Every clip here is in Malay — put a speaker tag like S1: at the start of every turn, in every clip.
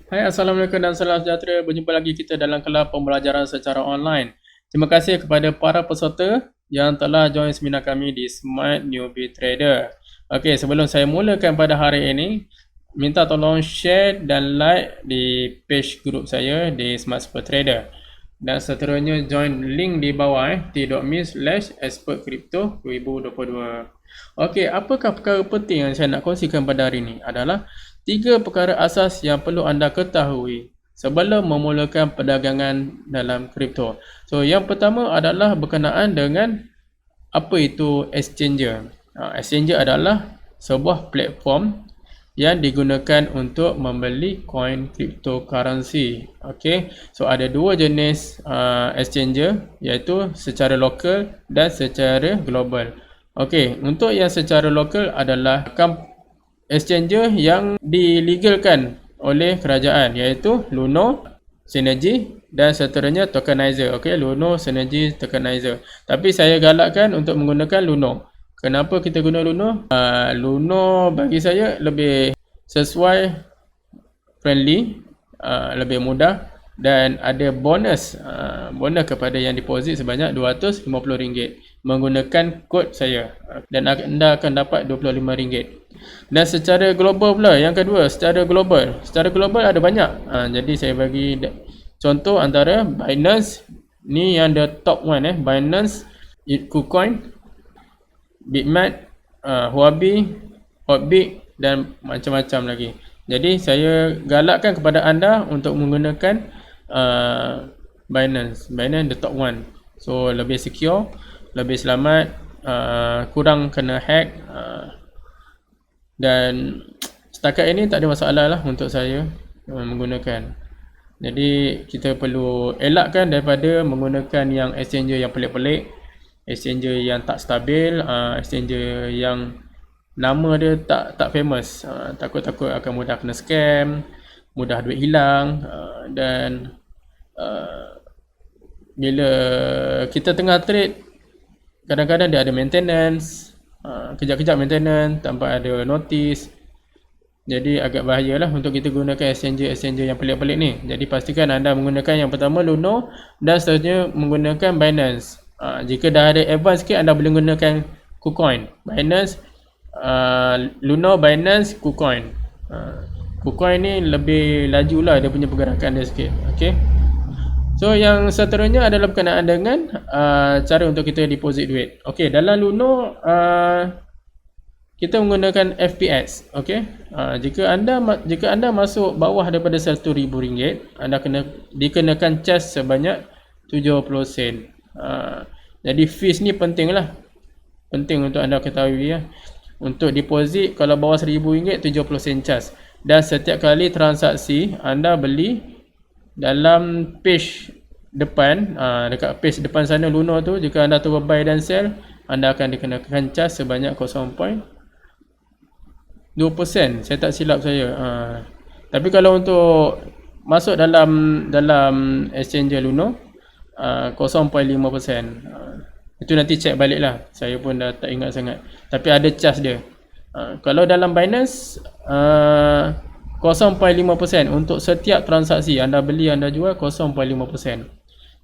S1: Hai, Assalamualaikum dan salam sejahtera. Berjumpa lagi kita dalam kelas pembelajaran secara online. Terima kasih kepada para peserta yang telah join seminar kami di Smart Newbie Trader. Okey, sebelum saya mulakan pada hari ini, minta tolong share dan like di page grup saya di Smart Super Trader. Dan seterusnya join link di bawah t.me/expertcrypto 2022. Okey, apakah perkara penting yang saya nak kongsikan pada hari ini adalah 3 perkara asas yang perlu anda ketahui sebelum memulakan perdagangan dalam kripto. So, yang pertama adalah berkenaan dengan apa itu exchanger. Exchanger adalah sebuah platform yang digunakan untuk membeli koin cryptocurrency. Okey, so ada dua jenis exchanger, iaitu secara lokal dan secara global. Okey, untuk yang secara lokal adalah exchanger yang dilegalkan oleh kerajaan, iaitu Luno, Synergy dan seterusnya tokenizer. Okey, Luno, Synergy, tokenizer. Tapi saya galakkan untuk menggunakan Luno. Kenapa kita guna Luno? Luno bagi saya lebih sesuai, friendly, lebih mudah dan ada bonus kepada yang deposit sebanyak RM250 menggunakan kod saya, dan anda akan dapat RM25. Dan secara global pula, yang kedua, secara global ada banyak. Jadi saya bagi contoh antara Binance, ni yang the top one, Binance, KuCoin, Bitmat, Huobi, Hotbit dan macam-macam lagi. Jadi saya galakkan kepada anda untuk menggunakan Binance the top one. So lebih secure, lebih selamat, kurang kena hack, dan setakat ini tak ada masalah lah untuk saya menggunakan. Jadi kita perlu elakkan daripada menggunakan yang exchanger yang pelik-pelik, exchanger yang tak stabil, exchanger yang nama dia tak famous. Takut-takut akan mudah kena scam, mudah duit hilang, dan bila kita tengah trade, kadang-kadang dia ada maintenance, kejap-kejap maintenance tanpa ada notice. Jadi agak bahayalah untuk kita gunakan exchanger yang pelik-pelik ni. Jadi pastikan anda menggunakan yang pertama Luno dan seterusnya menggunakan Binance. Jika dah ada advance sikit, anda boleh gunakan KuCoin, Binance, Luno, Binance, KuCoin. KuCoin ni lebih laju lah dia punya pergerakan dia sikit. Okay. So yang seterusnya adalah berkenaan dengan cara untuk kita deposit duit. Okay, dalam Luno kita menggunakan FPS. Okay. Jika anda masuk bawah daripada RM1,000, anda kena dikenakan charge sebanyak 70 sen. Jadi fees ni penting lah. Penting untuk anda ketahui ya. Untuk deposit kalau bawah RM1,000, 70 sen charge. Dan setiap kali transaksi anda beli dalam page depan, dekat page depan sana Luno tu, jika anda terus buy dan sell, anda akan dikenakan charge sebanyak 0.2%. Saya tak silap saya. Tapi kalau untuk masuk dalam exchanger Luno, 0.5%. Itu nanti check balik lah. Saya pun dah tak ingat sangat. Tapi ada charge dia. Kalau dalam Binance, 0.5% untuk setiap transaksi. Anda beli, anda jual, 0.5%.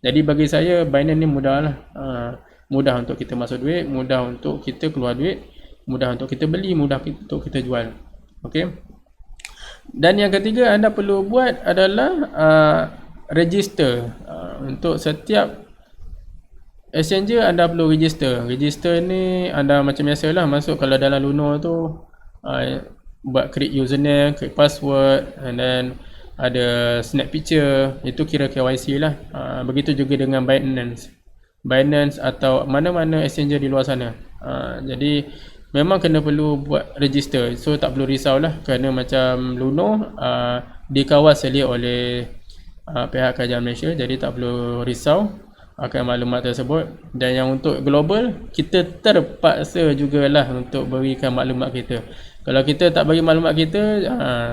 S1: Jadi bagi saya Binance ni mudah lah. Mudah untuk kita masuk duit, mudah untuk kita keluar duit, mudah untuk kita beli, mudah untuk kita jual. Okay. Dan yang ketiga anda perlu buat adalah register. Untuk setiap exchanger anda perlu register. Register ni anda macam biasalah masuk, kalau dalam Luno tu buat create username, create password, and then ada snap picture, itu kira KYC lah. Begitu juga dengan Binance atau mana-mana exchanger di luar sana. Jadi memang kena perlu buat register. So tak perlu risau lah, kerana macam Luno dikawal selia oleh pihak kerajaan Malaysia, jadi tak perlu risau akan maklumat tersebut. Dan yang untuk global, kita terpaksa jugalah untuk berikan maklumat kita. Kalau kita tak bagi maklumat kita,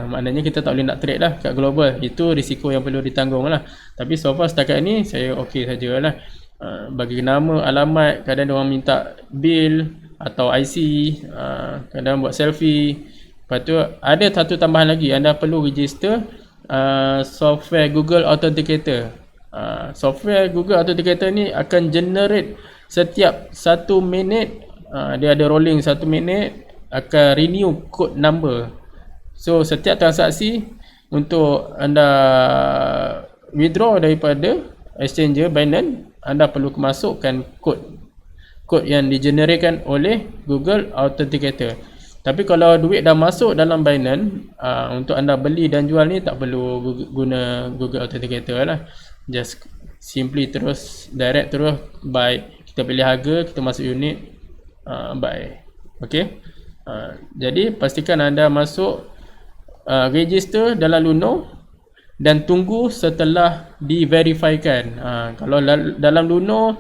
S1: maknanya kita tak boleh nak trade lah kat global. Itu risiko yang perlu ditanggung lah. Tapi so far setakat ni saya okey sajalah. Bagi nama, alamat, kadang orang minta bil atau IC, kadang buat selfie. Lepas tu ada satu tambahan lagi, anda perlu register software Google Authenticator. Software Google Authenticator ni akan generate setiap 1 minit, dia ada rolling 1 minit, akan renew code number. So setiap transaksi untuk anda withdraw daripada exchanger Binance, anda perlu masukkan kod yang digeneratekan oleh Google Authenticator. Tapi kalau duit dah masuk dalam Binance, untuk anda beli dan jual ni tak perlu guna Google Authenticator lah. Just simply terus direct terus buy. Kita pilih harga, kita masuk unit, buy. Okay. Jadi pastikan anda masuk register dalam Luno dan tunggu setelah di-verifykan. Kalau dalam Luno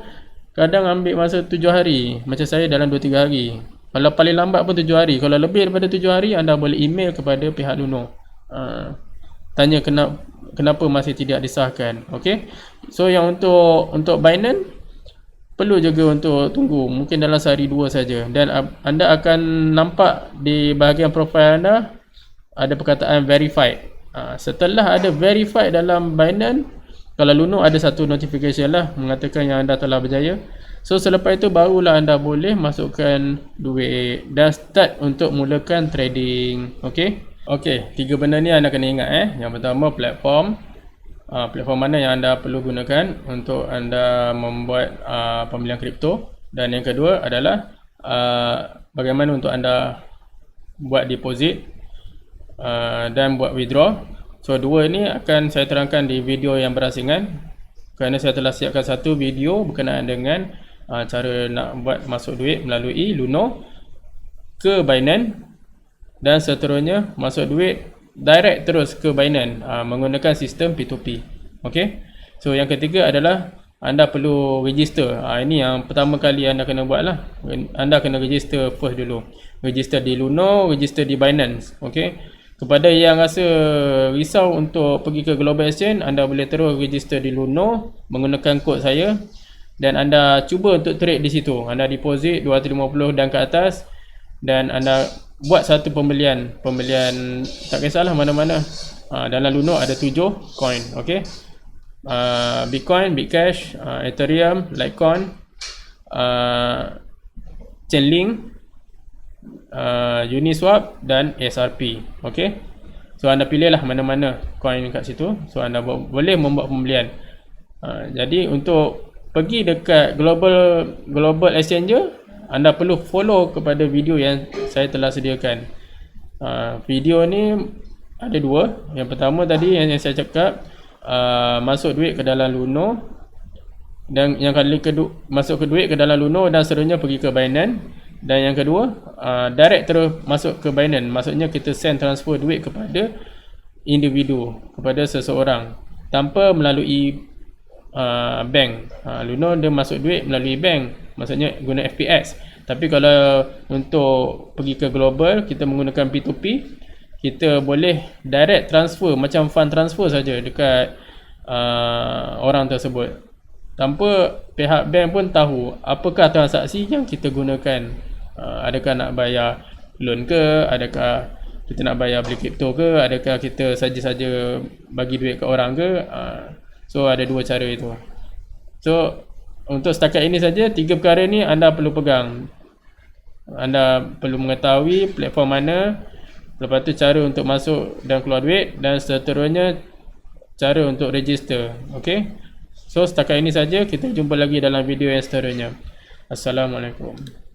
S1: kadang ambil masa 7 hari, macam saya dalam 2-3 hari. Kalau paling lambat pun 7 hari. Kalau lebih daripada 7 hari, anda boleh email kepada pihak Luno, tanya kenapa masih tidak disahkan. Okay. So yang untuk Binance perlu juga untuk tunggu, mungkin dalam sehari 2 saja, dan anda akan nampak di bahagian profil anda ada perkataan verified. Setelah ada verified dalam Binance, kalau Luno ada satu notification lah mengatakan yang anda telah berjaya. So selepas itu barulah anda boleh masukkan duit dan start untuk mulakan trading. Okay. Okay, 3 benda ni anda kena ingat. Yang pertama, platform. Platform mana yang anda perlu gunakan untuk anda membuat pembelian kripto. Dan yang kedua adalah bagaimana untuk anda buat deposit dan buat withdraw. So dua ini akan saya terangkan di video yang berasingan, kerana saya telah siapkan satu video berkenaan dengan cara nak buat masuk duit melalui Luno ke Binance, dan seterusnya masuk duit direct terus ke Binance menggunakan sistem P2P. Okay. So yang ketiga adalah anda perlu register. Ini yang pertama kali anda kena buat lah. Anda kena register first dulu. Register di Luno, register di Binance. Okay. Kepada yang rasa risau untuk pergi ke Global Exchange, anda boleh terus register di Luno menggunakan kod saya, dan anda cuba untuk trade di situ. Anda deposit 250 dan ke atas, dan anda buat satu pembelian tak kisahlah mana-mana. Dalam Luno ada 7 coin. Okay. Bitcoin, Bitcash, Ethereum, Litecoin, Chainlink, Uniswap dan SRP. Okay. So anda pilihlah mana-mana coin kat situ. So anda boleh membuat pembelian. Jadi untuk pergi dekat global exchanger, anda perlu follow kepada video yang saya telah sediakan. Video ni ada 2. Yang pertama tadi yang saya cakap, masuk duit ke dalam Luno, dan yang kali kedua masuk ke duit ke dalam Luno dan seterusnya pergi ke Binance. Dan yang kedua, direct terus masuk ke Binance. Maksudnya kita send transfer duit kepada individu, kepada seseorang tanpa melalui bank. Luno dia masuk duit melalui bank, maksudnya guna FPX. Tapi kalau untuk pergi ke global, kita menggunakan P2P, kita boleh direct transfer, macam fund transfer saja dekat orang tersebut, tanpa pihak bank pun tahu apakah transaksi yang kita gunakan. Adakah nak bayar loan ke, adakah kita nak bayar beli kripto ke, adakah kita saja-saja bagi duit ke orang ke. So ada 2 cara itu. So untuk setakat ini saja, 3 perkara ni anda perlu pegang. Anda perlu mengetahui platform mana, lepas tu cara untuk masuk dan keluar duit, dan seterusnya cara untuk register. Okay. So setakat ini saja, kita jumpa lagi dalam video yang seterusnya. Assalamualaikum.